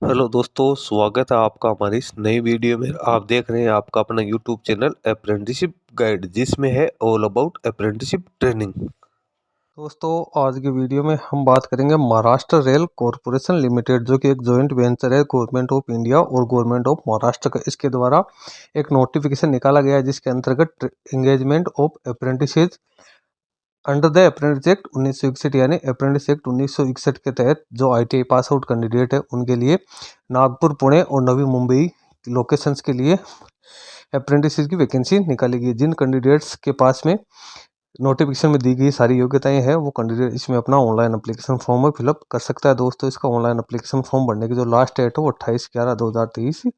Hello दोस्तों, स्वागत है आपका हमारी इस नई वीडियो में। आप देख रहे हैं आपका अपना यूट्यूब चैनल अप्रेंटिसशिप गाइड, जिसमें है ऑल अबाउट अप्रेंटिसशिप ट्रेनिंग। दोस्तों, आज की वीडियो में हम बात करेंगे महाराष्ट्र रेल कॉरपोरेशन लिमिटेड, जो कि एक जॉइंट वेंचर है गवर्नमेंट ऑफ इंडिया और गवर्नमेंट ऑफ महाराष्ट्र का। इसके द्वारा एक नोटिफिकेशन निकाला गया है जिसके अंतर्गत engagement of apprentices under the apprentice act 1961, यानी अप्रेंटिस एक्ट 1961 के तहत जो ITI पास आउट कैंडिडेट है उनके लिए नागपुर, पुणे और नवी मुंबई लोकेशंस के लिए अप्रेंटिस की वैकेंसी निकाली गई। जिन कैंडिडेट्स के पास में नोटिफिकेशन में दी गई सारी योग्यताएं हैं, वो कैंडिडेट इसमें अपना ऑनलाइन एप्लीकेशन फॉर्म में फिलअप कर सकता है। दोस्तों, इसका ऑनलाइन एप्लीकेशन फॉर्म भरने की जो लास्ट डेट है वो 28/11/2023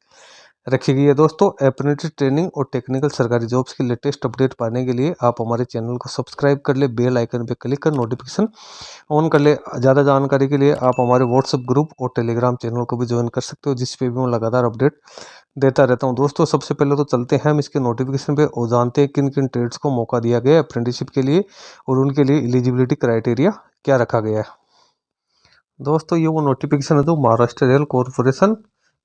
रखी गई है। दोस्तों, अप्रेंटिस ट्रेनिंग और टेक्निकल सरकारी जॉब्स की लेटेस्ट अपडेट पाने के लिए आप हमारे चैनल को सब्सक्राइब कर ले, बेल आइकन पे क्लिक कर नोटिफिकेशन ऑन कर ले। ज़्यादा जानकारी के लिए आप हमारे व्हाट्सएप ग्रुप और टेलीग्राम चैनल को भी ज्वाइन कर सकते हो, जिस पे भी मैं लगातार अपडेट देता रहता हूं। दोस्तों, सबसे पहले तो चलते हैं हम इसके नोटिफिकेशन पे और जानते हैं किन किन ट्रेड्स को मौका दिया गया है अप्रेंटिसशिप के लिए और उनके लिए एलिजिबिलिटी क्राइटेरिया क्या रखा गया है। दोस्तों, ये वो नोटिफिकेशन है जो महाराष्ट्र रेल कॉरपोरेशन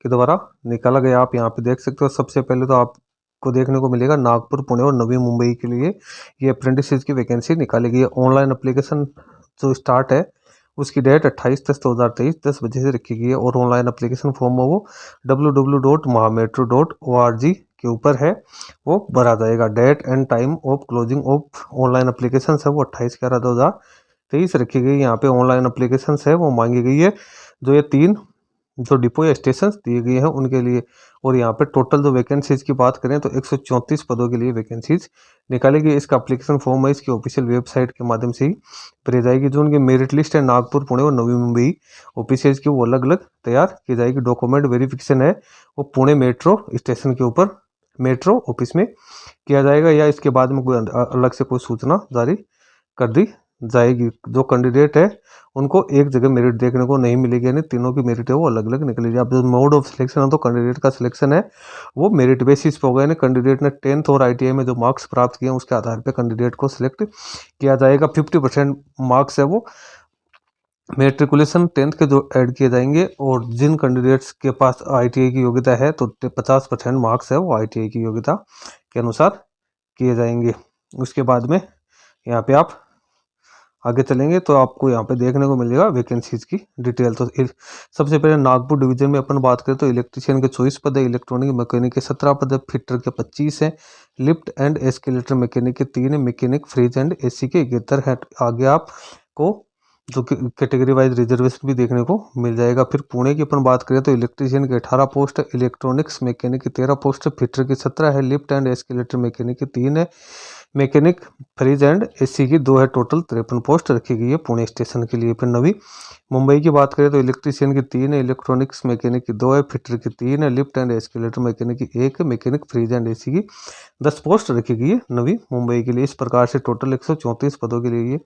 के द्वारा निकाला गया। आप यहाँ पे देख सकते हो। सबसे पहले तो आपको देखने को मिलेगा नागपुर, पुणे और नवी मुंबई के लिए ये अप्रेंटिस की वैकेंसी निकाली गई है। ऑनलाइन अप्लीकेशन जो स्टार्ट है उसकी डेट 28/10/2023 10 बजे से रखी गई है और ऑनलाइन अप्लीकेशन फॉर्म है वो www.mahametro.org के ऊपर है, वो भरा जाएगा। Date and time of closing of online application है वो 28/11/2023 रखी गई। यहाँ पे ऑनलाइन अप्लीकेशन है वो मांगी गई है जो ये 3 जो डिपो या स्टेशन दिए गए हैं उनके लिए। और यहाँ पे टोटल जो वैकेंसीज की बात करें तो 134 पदों के लिए वैकेंसीज निकाली गई। इसका एप्लीकेशन फॉर्म है इसकी ऑफिशियल वेबसाइट के माध्यम से ही भरी जाएगी। जो उनकी मेरिट लिस्ट है नागपुर, पुणे और नवी मुंबई ऑफिसेज की, वो अलग अलग तैयार की जाएगी। डॉक्यूमेंट वेरिफिकेशन है वो पुणे मेट्रो स्टेशन के ऊपर मेट्रो ऑफिस में किया जाएगा, या इसके बाद में कोई अलग से कोई सूचना जारी कर दी जाएगी। जो कैंडिडेट है उनको एक जगह मेरिट देखने को नहीं मिलेगी, यानी तीनों की मेरिट है वो अलग अलग निकलेगी। अब जो मोड ऑफ सिलेक्शन है तो कैंडिडेट का सिलेक्शन है वो मेरिट बेसिस पे होगा, यानी कैंडिडेट ने 10th और ITI में जो मार्क्स प्राप्त किए हैं उसके आधार पर कैंडिडेट को सिलेक्ट किया जाएगा। 50% मार्क्स है वो मेट्रिकुलेशन 10th के जो ऐड किए जाएंगे, और जिन कैंडिडेट्स के पास ITI की योग्यता है तो 50% मार्क्स है वो ITI की योग्यता के अनुसार किए जाएंगे। उसके बाद में यहाँ पे आप आगे चलेंगे तो आपको यहाँ पे देखने को मिलेगा वैकेंसीज की डिटेल। तो सबसे पहले नागपुर डिवीजन में अपन बात करें तो इलेक्ट्रिशियन के 24 पद है, इलेक्ट्रॉनिक मैकेनिक के 17 पद है, फिटर के 25 है, लिफ्ट एंड एस्केलेटर मैकेनिक के 3 है, मैकेनिक फ्रिज एंड AC के 71 है। आगे आपको जो कैटेगरी वाइज रिजर्वेशन भी देखने को मिल जाएगा। फिर पुणे की अपन बात करें तो इलेक्ट्रिशियन के 18 पोस्ट है, इलेक्ट्रॉनिक्स मैकेनिक की 13 पोस्ट है, फिटर की 17 है, लिफ्ट एंड एस्केलेटर मैकेनिक की 3 है, मैकेनिक फ्रिज एंड AC की 2 है। टोटल 53 पोस्ट रखी गई है पुणे स्टेशन के लिए। फिर नवी मुंबई की बात करें तो इलेक्ट्रिशियन की 3 है, इलेक्ट्रॉनिक्स मैकेनिक की 2 है, फिटर की 3 है, लिफ्ट एंड एस्केलेटर मैकेनिक की 1 है, मैकेनिक फ्रिज एंड AC की 10 पोस्ट रखी गई है नवी मुंबई के लिए। इस प्रकार से टोटल 134 पदों के लिए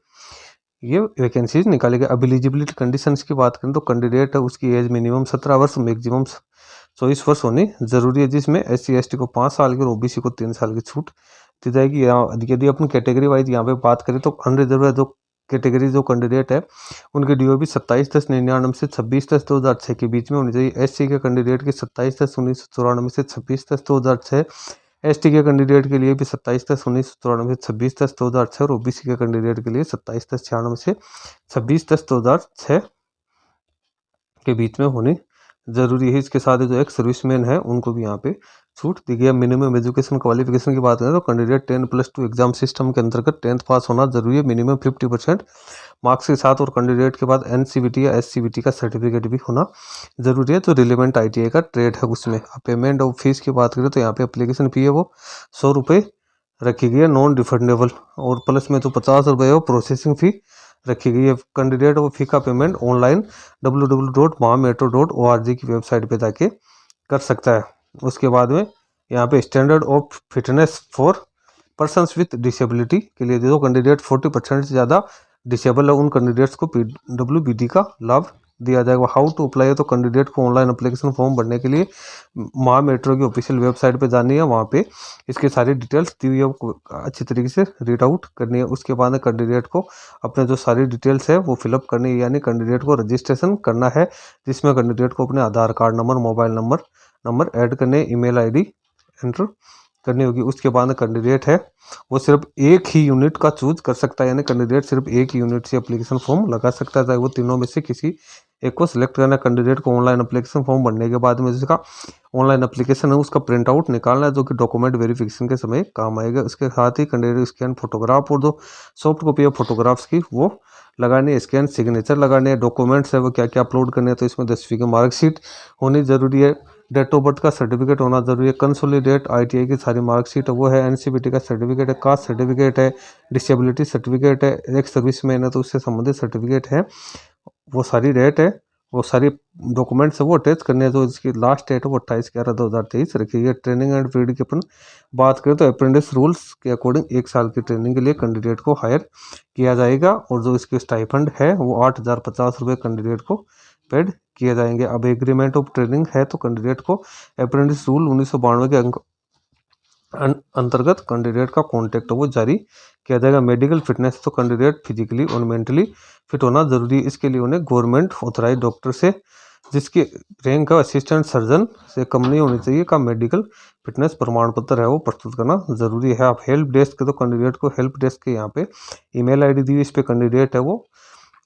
ये वैकेंसीज निकाली गई। अब एलिजिबिलिटी कंडीशंस की बात करें तो कैंडिडेट है उसकी एज मिनिमम 17 वर्ष, मैक्सिमम 24 वर्ष होनी जरूरी है, जिसमें SC/ST को 5 साल की और OBC को 3 साल की छूट दी जाएगी। यदि अपन कैटेगरी वाइज यहाँ पे बात करें तो अनरिजर्व जो कैटेगरी जो कैंडिडेट है उनकी DOB 27/10/99 से 26/10/2006 के बीच में होनी चाहिए। SC के कैंडिडेट की 27/10/1994 से 26/10/2006, ST के कैंडिडेट के लिए भी 27/10/1994 से 26/10/2006 और OBC के कैंडिडेट के लिए 27/10/96 से 26/10/2006 के बीच में होनी जरूरी है। इसके साथ ही जो एक सर्विसमैन है उनको भी यहाँ पे छूट दी गई है। मिनिमम एजुकेशन क्वालिफिकेशन की बात करें तो कैंडिडेट 10+2 एग्जाम सिस्टम के अंतर्गत 10th पास होना जरूरी है, मिनिमम 50% मार्क्स के साथ, और कैंडिडेट के बाद NCVT या SCVT का सर्टिफिकेट भी होना जरूरी है जो रिलेवेंट ITI का ट्रेड है उसमें। पेमेंट और फीस की बात करें तो यहाँ पे एप्लीकेशन फी है वो 100 रुपये रखी गई है, नॉन रिफंडेबल, और प्लस में जो 50 रुपये है वो प्रोसेसिंग फी रखी गई है। कैंडिडेट वो फी का पेमेंट ऑनलाइन www.mahametro.org की वेबसाइट पे जाके कर सकता है। उसके बाद में यहाँ पे standard of fitness for persons with disability के लिए जो कैंडिडेट 40% से ज़्यादा डिसेबल है उन कैंडिडेट्स को PWBD का लाभ दिया जाएगा। हाउ टू अप्लाई है तो कैंडिडेट को ऑनलाइन एप्लीकेशन फॉर्म भरने के लिए महा मेट्रो की ऑफिशियल वेबसाइट पे जानी है, वहाँ पे इसकी सारी डिटेल्स दी हुई है, वो अच्छी तरीके से रीड आउट करनी है। उसके बाद कैंडिडेट को अपने जो सारी डिटेल्स है वो फिलअप करनी है, यानी कैंडिडेट को रजिस्ट्रेशन करना है, जिसमें कैंडिडेट को अपने Aadhaar card number, mobile number add करने, ईमेल आईडी एंटर करनी होगी। उसके बाद कैंडिडेट है वो सिर्फ एक ही यूनिट का चूज कर सकता है, यानी कैंडिडेट सिर्फ एक ही यूनिट से एप्लीकेशन फॉर्म लगा सकता है, चाहे वो तीनों में से किसी एक को सिलेक्ट करना है। कैंडिडेट को ऑनलाइन एप्लीकेशन फॉर्म भरने के बाद में जिसका ऑनलाइन एप्लीकेशन है उसका प्रिंट आउट निकालना है, जो कि डॉक्यूमेंट वेरिफिकेशन के समय काम आएगा। उसके साथ ही कैंडिडेट स्कैन फोटोग्राफ और जो सॉफ्ट कॉपी है फोटोग्राफ्स की वो लगानी है, स्कैन सिग्नेचर लगाने हैं। डॉक्यूमेंट्स है वो क्या क्या अपलोड करने हैं, तो इसमें 10वीं की मार्कशीट होनी जरूरी है, डेट ऑफ बर्थ का सर्टिफिकेट होना जरूरी है, कंसोलिडेट आईटीआई की सारी मार्कशीट वो है, एनसीबीटी का सर्टिफिकेट है, कास्ट सर्टिफिकेट है, डिसेबिलिटी सर्टिफिकेट है, एक सर्विसमैन है तो उससे संबंधित सर्टिफिकेट है, वो सारी डेट है, वो सारी डॉक्यूमेंट्स है वो अटैच करने हैं। जो इसकी लास्ट डेट है वो 28/11/2023 रखी है। ट्रेनिंग एंड पीरियड की अपन बात करें तो अप्रेंटिस रूल्स के अकॉर्डिंग 1 साल की ट्रेनिंग के लिए कैंडिडेट को हायर किया जाएगा, और जो इसकी स्टाइफंड है वो 8,050 रुपये कैंडिडेट को पेड किए जाएंगे। अब एग्रीमेंट ऑफ ट्रेनिंग है तो कैंडिडेट को अप्रेंटिस रूल 1992 के अंतर्गत कैंडिडेट का कॉन्ट्रैक्ट वो जारी किया जाएगा। मेडिकल फिटनेस तो कैंडिडेट फिजिकली और मेंटली फिट होना जरूरी है, इसके लिए उन्हें गवर्नमेंट ऑथराइज डॉक्टर से जिसकी रैंक का असिस्टेंट सर्जन से कम नहीं होनी चाहिए का मेडिकल फिटनेस प्रमाण पत्र है वो प्रस्तुत करना जरूरी है। आप हेल्प डेस्क के तो कैंडिडेट को हेल्प डेस्क के यहाँ पे ईमेल आईडी दी, इस पे कैंडिडेट है वो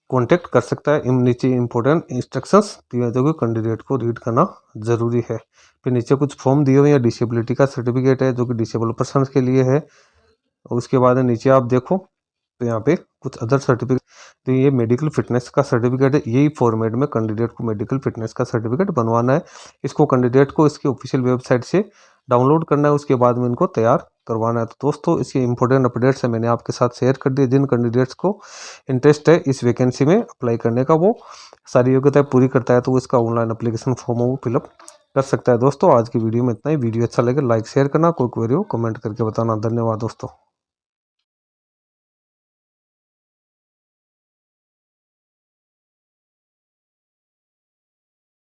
कांटेक्ट कर सकता है। नीचे इंपॉर्टेंट इंस्ट्रक्शंस दिए जो कि कैंडिडेट को रीड करना जरूरी है। फिर नीचे कुछ फॉर्म दिए हुए हैं, डिसेबिलिटी का सर्टिफिकेट है जो कि डिसेबल पर्सन के लिए है। उसके बाद नीचे आप देखो तो यहाँ पे कुछ अदर सर्टिफिकेट, तो ये मेडिकल फिटनेस का सर्टिफिकेट है, यही फॉर्मेट में कैंडिडेट को मेडिकल फिटनेस का सर्टिफिकेट बनवाना है। इसको कैंडिडेट को इसकी ऑफिशियल वेबसाइट से डाउनलोड करना है, उसके बाद में इनको तैयार करवाना है। तो दोस्तों इसके इंपॉर्टेंट अपडेट्स है मैंने आपके साथ शेयर कर दिए। जिन कैंडिडेट्स को इंटरेस्ट है इस वैकेंसी में अप्लाई करने का, वो सारी योग्यताएं पूरी करता है तो वो इसका ऑनलाइन एप्लीकेशन फॉर्म वो फिलअप कर सकता है। दोस्तों आज की वीडियो में इतना ही। वीडियो अच्छा लगे लाइक शेयर करना, कोई क्वेरी हो कमेंट करके बताना। धन्यवाद दोस्तों।